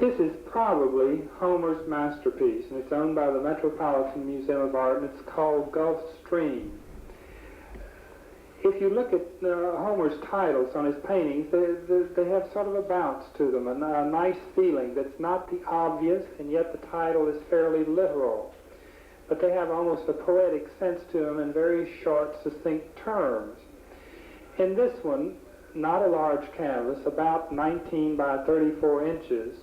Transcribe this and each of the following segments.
This is probably Homer's masterpiece, and it's owned by the Metropolitan Museum of Art, and it's called Gulf Stream. If you look at Homer's titles on his paintings, they have sort of a bounce to them, a nice feeling that's not the obvious, and yet the title is fairly literal. But they have almost a poetic sense to them in very short, succinct terms. In this one, not a large canvas, about 19 by 34 inches,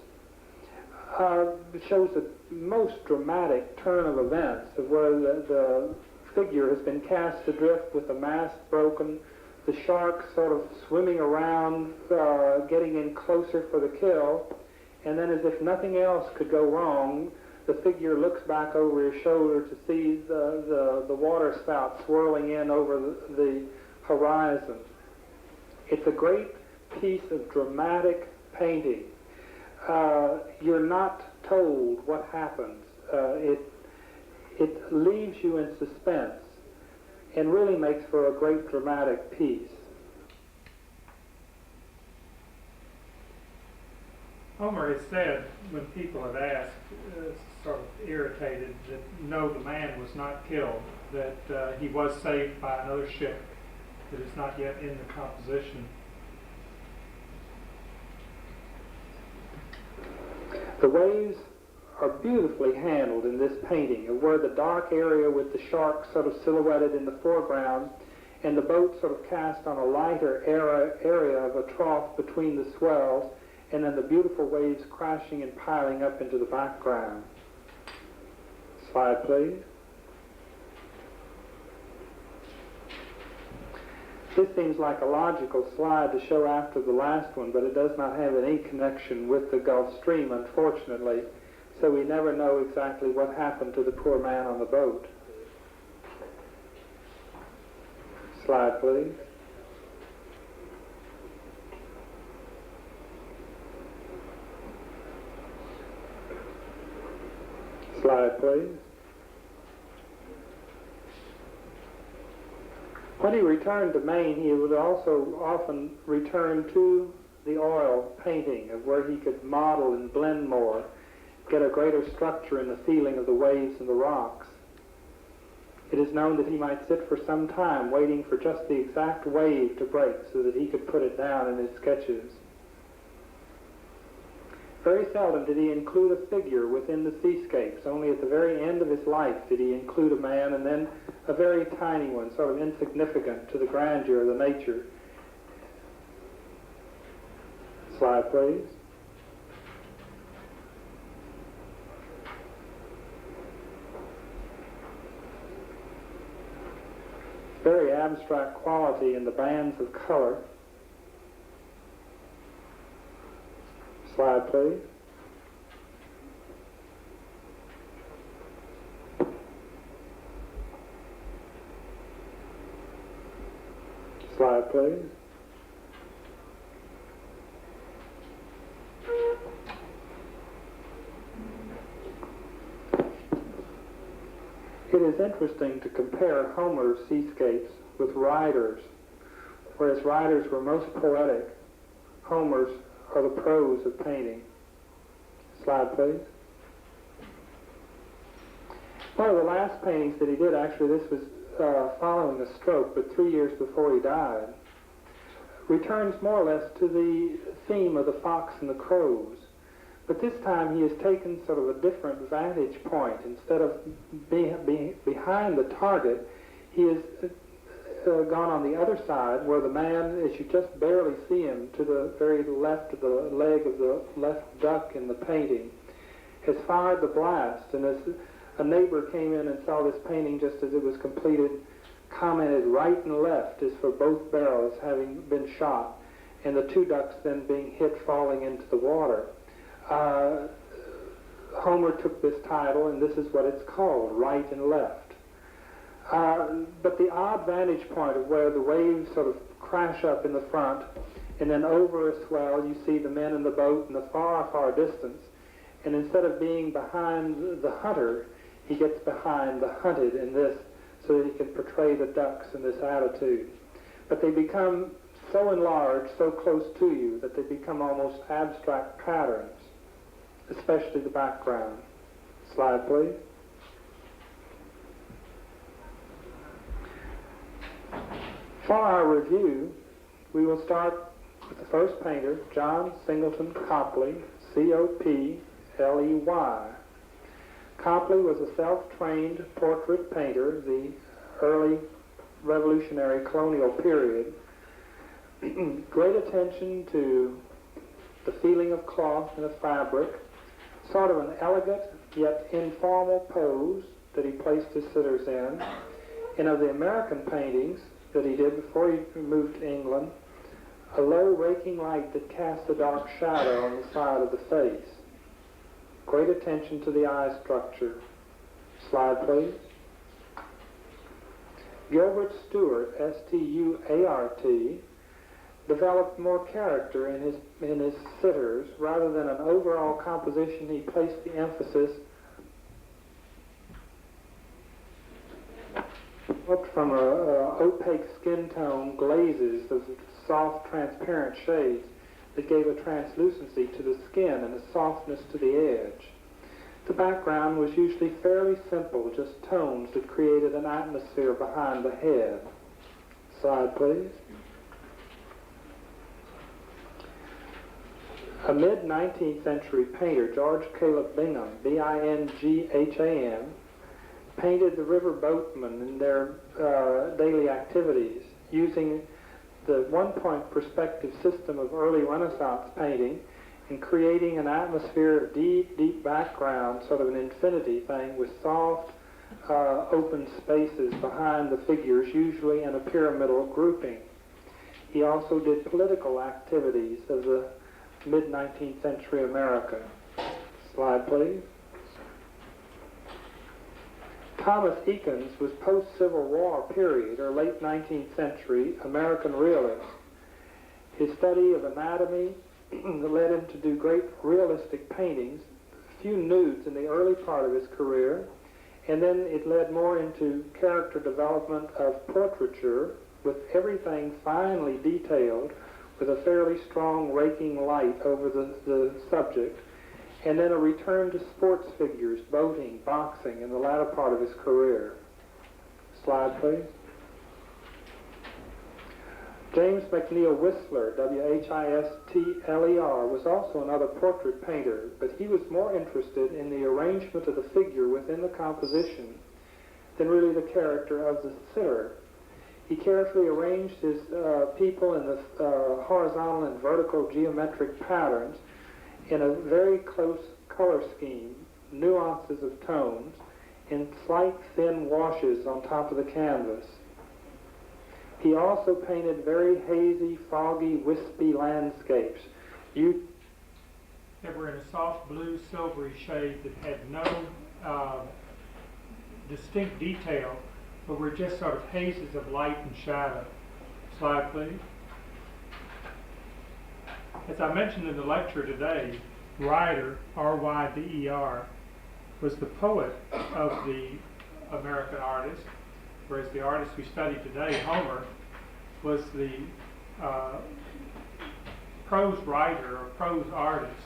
shows the most dramatic turn of events of where the figure has been cast adrift with the mast broken, the shark sort of swimming around, getting in closer for the kill, and then as if nothing else could go wrong, the figure looks back over his shoulder to see the water spout swirling in over the horizon. It's a great piece of dramatic painting. You're not told what happens. It leaves you in suspense and really makes for a great dramatic piece. Homer has said, when people have asked, sort of irritated, that no, the man was not killed, that he was saved by another ship that is not yet in the composition. The waves are beautifully handled in this painting, of where the dark area with the shark sort of silhouetted in the foreground and the boat sort of cast on a lighter area of a trough between the swells, and then the beautiful waves crashing and piling up into the background. Slide, please. This seems like a logical slide to show after the last one, but it does not have any connection with the Gulf Stream, unfortunately, so we never know exactly what happened to the poor man on the boat. Slide, please. Slide, please. When he returned to Maine, he would also often return to the oil painting, of where he could model and blend more, get a greater structure in the feeling of the waves and the rocks. It is known that he might sit for some time waiting for just the exact wave to break so that he could put it down in his sketches. Very seldom did he include a figure within the seascapes. Only at the very end of his life did he include a man, and then a very tiny one, sort of insignificant to the grandeur of the nature. Slide, please. Very abstract quality in the bands of color. Slide, please. Slide, please. It is interesting to compare Homer's seascapes with Ryder's. Whereas Ryder's were most poetic, Homer's are the prose of painting. Slide, please. One of the last paintings that he did, actually, this was following a stroke, but 3 years before he died, returns more or less to the theme of the fox and the crows. But this time he has taken sort of a different vantage point. Instead of behind the target, he has gone on the other side, where the man, as you just barely see him, to the very left of the leg of the left duck in the painting, has fired the blast. And as a neighbor came in and saw this painting just as it was completed, commented right and left as for both barrels having been shot, and the two ducks then being hit falling into the water. Homer took this title, and this is what it's called, Right and Left. But the odd vantage point of where the waves sort of crash up in the front, and then over a swell you see the men in the boat in the far, far distance, and instead of being behind the hunter, he gets behind the hunted in this, so that he can portray the ducks in this attitude. But they become so enlarged, so close to you, that they become almost abstract patterns. especially the background. Slide, please. For our review, we will start with the first painter, John Singleton Copley, C-O-P-L-E-Y. Copley was a self-trained portrait painter of the early revolutionary colonial period. Great attention to the feeling of cloth and of fabric, sort of an elegant yet informal pose that he placed his sitters in. And of the American paintings that he did before he moved to England, a low raking light that cast a dark shadow on the side of the face. Great attention to the eye structure. Slide, please. Gilbert Stuart, S-T-U-A-R-T, developed more character in his sitters. Rather than an overall composition, he placed the emphasis up from opaque skin tone glazes of soft, transparent shades that gave a translucency to the skin and a softness to the edge. The background was usually fairly simple, just tones that created an atmosphere behind the head. Slide, please. A mid-19th century painter, George Caleb Bingham, B-I-N-G-H-A-M, painted the river boatmen in their daily activities using the one-point perspective system of early Renaissance painting and creating an atmosphere of deep, deep background, sort of an infinity thing with soft, open spaces behind the figures, usually in a pyramidal grouping. He also did political activities of the mid-19th century America. Slide, please. Thomas Eakins was post-Civil War period, or late 19th century American realist. His study of anatomy led him to do great realistic paintings, a few nudes in the early part of his career, and then it led more into character development of portraiture with everything finely detailed with a fairly strong raking light over the subject, and then a return to sports figures, boating, boxing in the latter part of his career. Slide, please. James McNeill Whistler, W-H-I-S-T-L-E-R, was also another portrait painter, but he was more interested in the arrangement of the figure within the composition than really the character of the sitter. He carefully arranged his people in the horizontal and vertical geometric patterns in a very close color scheme, nuances of tones, and slight thin washes on top of the canvas. He also painted very hazy, foggy, wispy landscapes. They were in a soft blue, silvery shade that had no distinct detail, but were just sort of hazes of light and shadow. Slide, please. As I mentioned in the lecture today, Ryder, R-Y-D-E-R, was the poet of the American artist, whereas the artist we study today, Homer, was the prose writer or prose artist.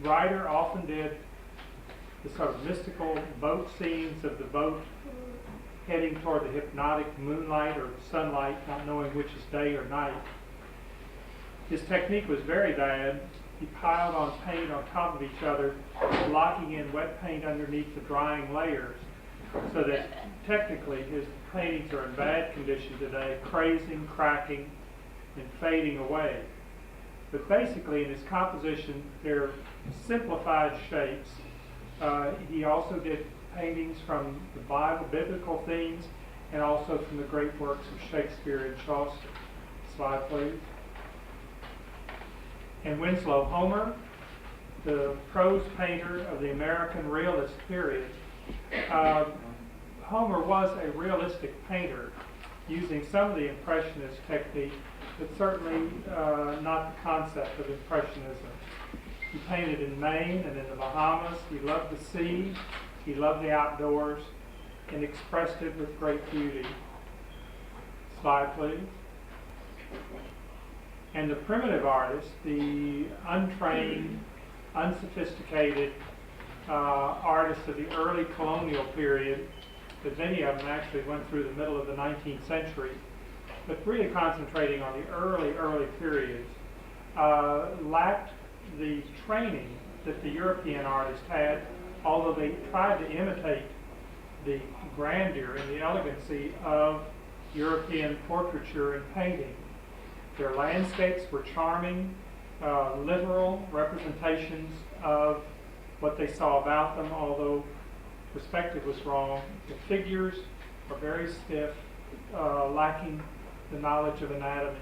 Ryder often did the sort of mystical boat scenes of the boat heading toward the hypnotic moonlight or sunlight, not knowing which is day or night. His technique was very bad. He piled on paint on top of each other, locking in wet paint underneath the drying layers, so that technically his paintings are in bad condition today, crazing, cracking, and fading away. But basically in his composition, they're simplified shapes. He also did paintings from the Bible, biblical themes, and also from the great works of Shakespeare and Chaucer. Slide, please. And Winslow Homer, the prose painter of the American realist period. Homer was a realistic painter, using some of the Impressionist technique, but certainly not the concept of Impressionism. He painted in Maine and in the Bahamas. He loved the sea, he loved the outdoors, and expressed it with great beauty. Slide, please. And the primitive artist, the untrained, unsophisticated artists of the early colonial period, but many of them actually went through the middle of the 19th century, but really concentrating on the early periods, lacked the training that the European artists had, although they tried to imitate the grandeur and the elegancy of European portraiture and painting. Their landscapes were charming, literal representations of what they saw about them, although perspective was wrong. The figures are very stiff, lacking the knowledge of anatomy,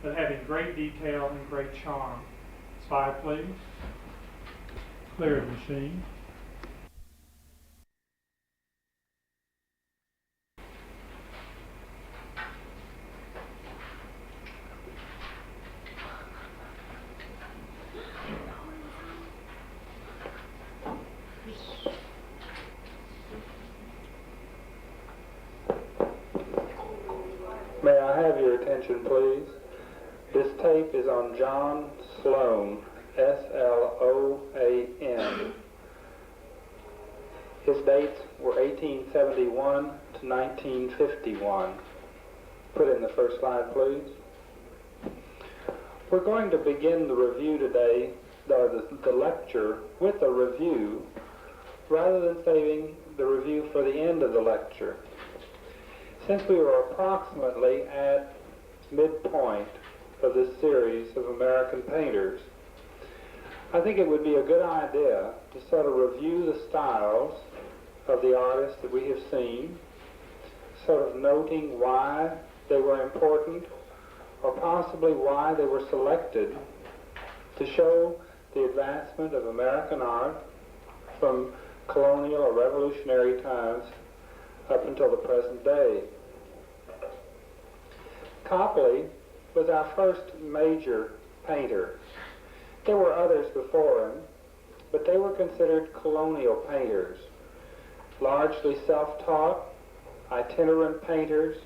but having great detail and great charm. Slide, please. Clear the machine. May I have your attention, please? This tape is on John Sloan, S-L-O-A-N. His dates were 1871 to 1951. Put in the first slide, please. We're going to begin the review today, the lecture, with a review, rather than saving the review for the end of the lecture. Since we were approximately at midpoint of this series of American painters, I think it would be a good idea to sort of review the styles of the artists that we have seen, sort of noting why they were important, or possibly why they were selected to show the advancement of American art from colonial or revolutionary times up until the present day. Copley was our first major painter. There were others before him, but they were considered colonial painters, largely self-taught, itinerant painters,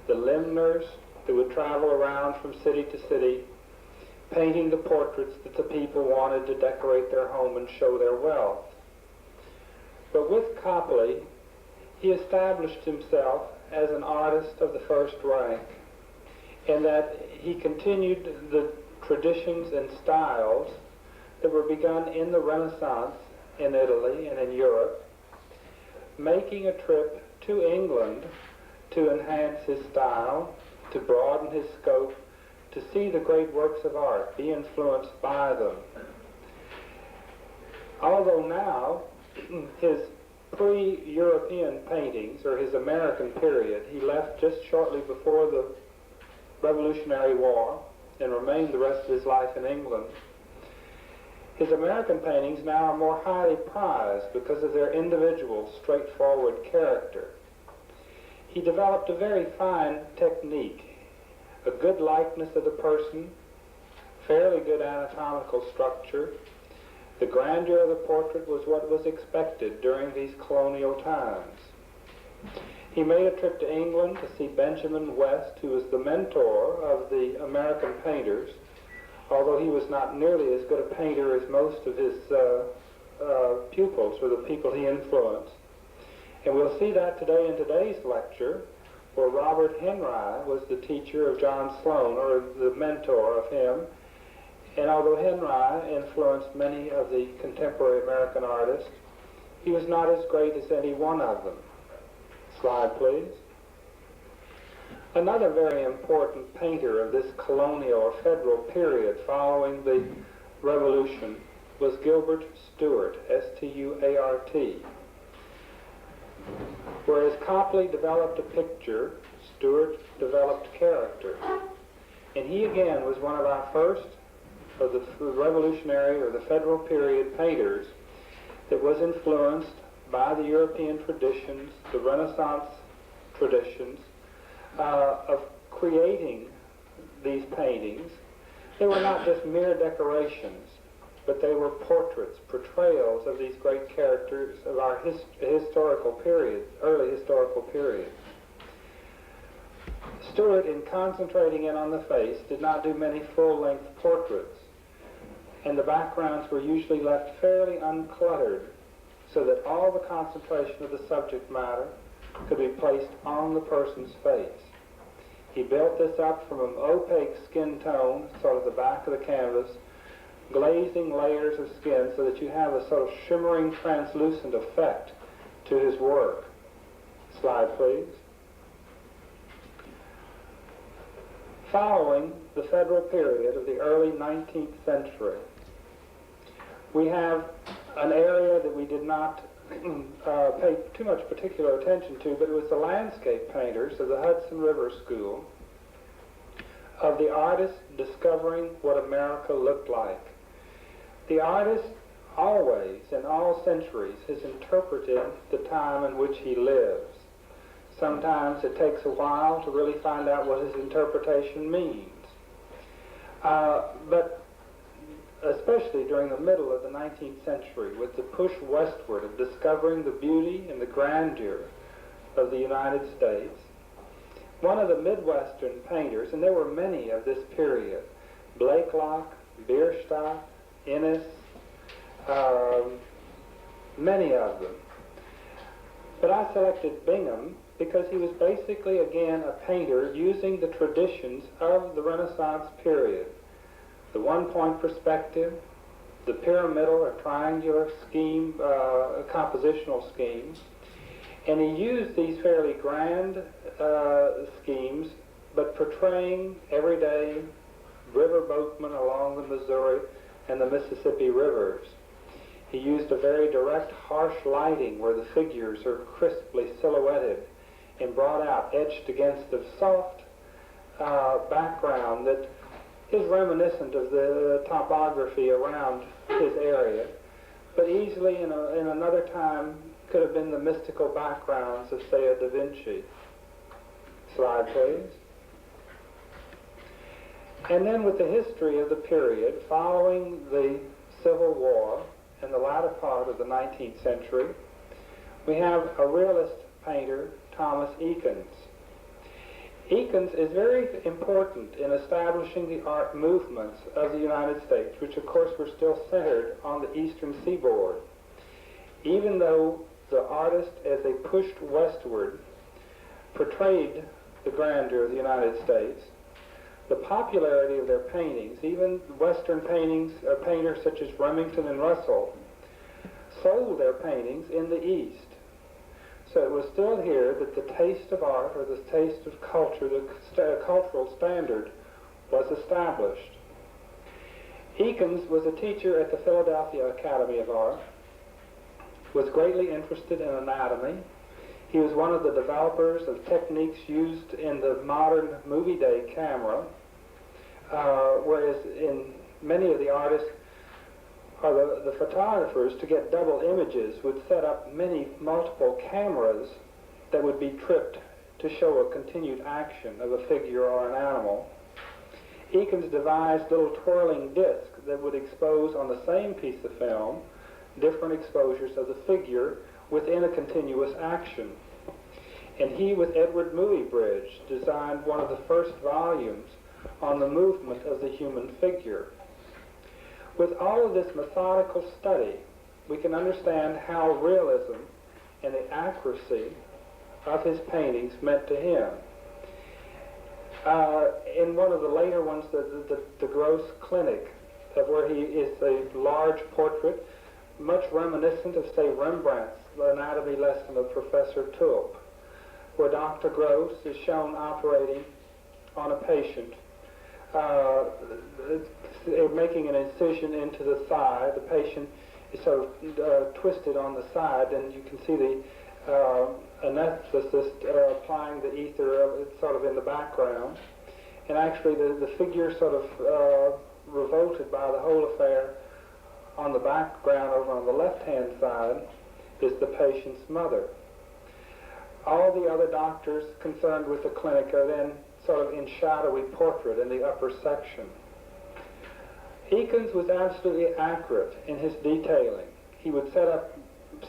the limners that would travel around from city to city, painting the portraits that the people wanted to decorate their home and show their wealth. But with Copley, he established himself as an artist of the first rank, in that he continued the traditions and styles that were begun in the Renaissance in Italy and in Europe, making a trip to England to enhance his style, to broaden his scope, to see the great works of art, be influenced by them. Although now, his pre-European paintings, or his American period, he left just shortly before the Revolutionary War and remained the rest of his life in England. His American paintings now are more highly prized because of their individual, straightforward character. He developed a very fine technique, a good likeness of the person, fairly good anatomical structure. The grandeur of the portrait was what was expected during these colonial times. He made a trip to England to see Benjamin West, who was the mentor of the American painters, although he was not nearly as good a painter as most of his pupils, or the people he influenced. And we'll see that today in today's lecture, where Robert Henri was the teacher of John Sloan, or the mentor of him. And although Henri influenced many of the contemporary American artists, he was not as great as any one of them. Slide, please. Another very important painter of this colonial or federal period following the Revolution was Gilbert Stuart, S-T-U-A-R-T. Whereas Copley developed a picture, Stuart developed character. And he again was one of our first of the revolutionary or the federal period painters that was influenced by the European traditions, the Renaissance traditions, of creating these paintings. They were not just mere decorations, but they were portraits, portrayals of these great characters of our historical period, early historical period. Stuart, in concentrating in on the face, did not do many full-length portraits. and the backgrounds were usually left fairly uncluttered so that all the concentration of the subject matter could be placed on the person's face. He built this up from an opaque skin tone, sort of the back of the canvas, glazing layers of skin so that you have a sort of shimmering, translucent effect to his work. Slide, please. Following the Federal period of the early 19th century, we have an area that we did not pay too much particular attention to, but it was the landscape painters of the Hudson River School, of the artist discovering what America looked like. The artist always, in all centuries, has interpreted the time in which he lives. Sometimes it takes a while to really find out what his interpretation means. But especially during the middle of the 19th century, with the push westward of discovering the beauty and the grandeur of the United States, one of the Midwestern painters, and there were many of this period, Blakelock, Bierstadt, Innes, many of them. But I selected Bingham because he was basically, again, a painter using the traditions of the Renaissance period. The one-point perspective, the pyramidal or triangular scheme, compositional schemes, and he used these fairly grand schemes, but portraying everyday riverboatmen along the Missouri and the Mississippi rivers. He used a very direct, harsh lighting where the figures are crisply silhouetted and brought out, etched against a soft background that is reminiscent of the topography around his area, but easily in another time could have been the mystical backgrounds of, say, a Da Vinci. Slide, please. And then with the history of the period following the Civil War in the latter part of the 19th century, we have a realist painter, Thomas Eakins. Eakins is very important in establishing the art movements of the United States, which of course were still centered on the eastern seaboard. Even though the artists, as they pushed westward, portrayed the grandeur of the United States, the popularity of their paintings, even Western paintings, painters such as Remington and Russell, sold their paintings in the East. So it was still here that the taste of art, or the taste of culture, the cultural standard, was established. Eakins was a teacher at the Philadelphia Academy of Art, was greatly interested in anatomy. He was one of the developers of techniques used in the modern movie day camera, whereas in many of the artists, or the photographers, to get double images, would set up multiple cameras that would be tripped to show a continued action of a figure or an animal. Eakins devised little twirling discs that would expose on the same piece of film different exposures of the figure within a continuous action. And he, with Edward Muybridge, designed one of the first volumes on the movement of the human figure. With all of this methodical study, we can understand how realism and the accuracy of his paintings meant to him. In one of the later ones, the Gross Clinic, where he is a large portrait, much reminiscent of, say, Rembrandt's Anatomy Lesson of Professor Tulp, where Dr. Gross is shown operating on a patient, making an incision into the thigh. The patient is sort of twisted on the side, and you can see the anesthetist applying the ether sort of in the background. And actually the figure sort of revolted by the whole affair on the background over on the left-hand side is the patient's mother. All the other doctors concerned with the clinic are then sort of in shadowy portrait in the upper section. Eakins was absolutely accurate in his detailing. He would set up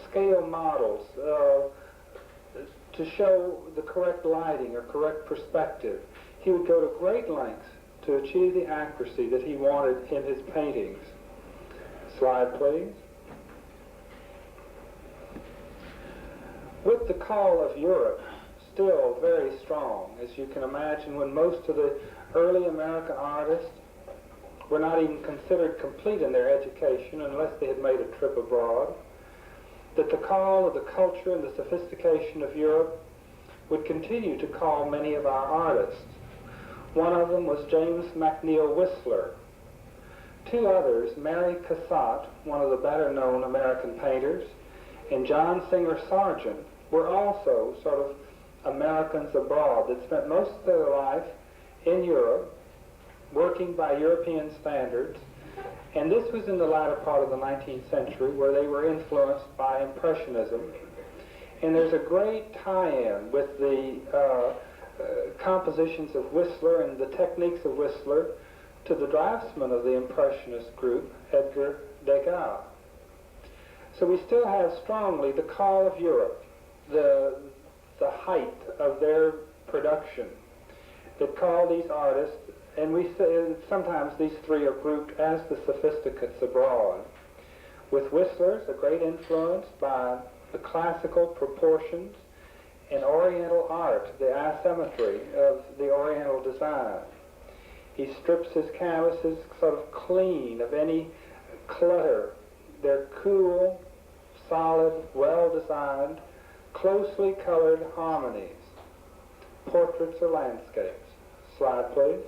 scale models to show the correct lighting or correct perspective. He would go to great lengths to achieve the accuracy that he wanted in his paintings. Slide, please. With the call of Europe still very strong, as you can imagine, when most of the early American artists were not even considered complete in their education unless they had made a trip abroad, that the call of the culture and the sophistication of Europe would continue to call many of our artists. One of them was James McNeill Whistler. Two others, Mary Cassatt, one of the better-known American painters, and John Singer Sargent, were also sort of Americans abroad that spent most of their life in Europe, working by European standards, and this was in the latter part of the 19th century where they were influenced by Impressionism. And there's a great tie-in with the compositions of Whistler and the techniques of Whistler to the draftsman of the Impressionist group, Edgar Degas. So we still have strongly the call of Europe, the height of their production that call these artists, and we say sometimes these three are grouped as the sophisticates abroad. With Whistler's a great influence by the classical proportions and Oriental art, the asymmetry of the Oriental design. He strips his canvases sort of clean of any clutter. They're cool, solid, well-designed, closely colored harmonies, portraits or landscapes. Slide, please.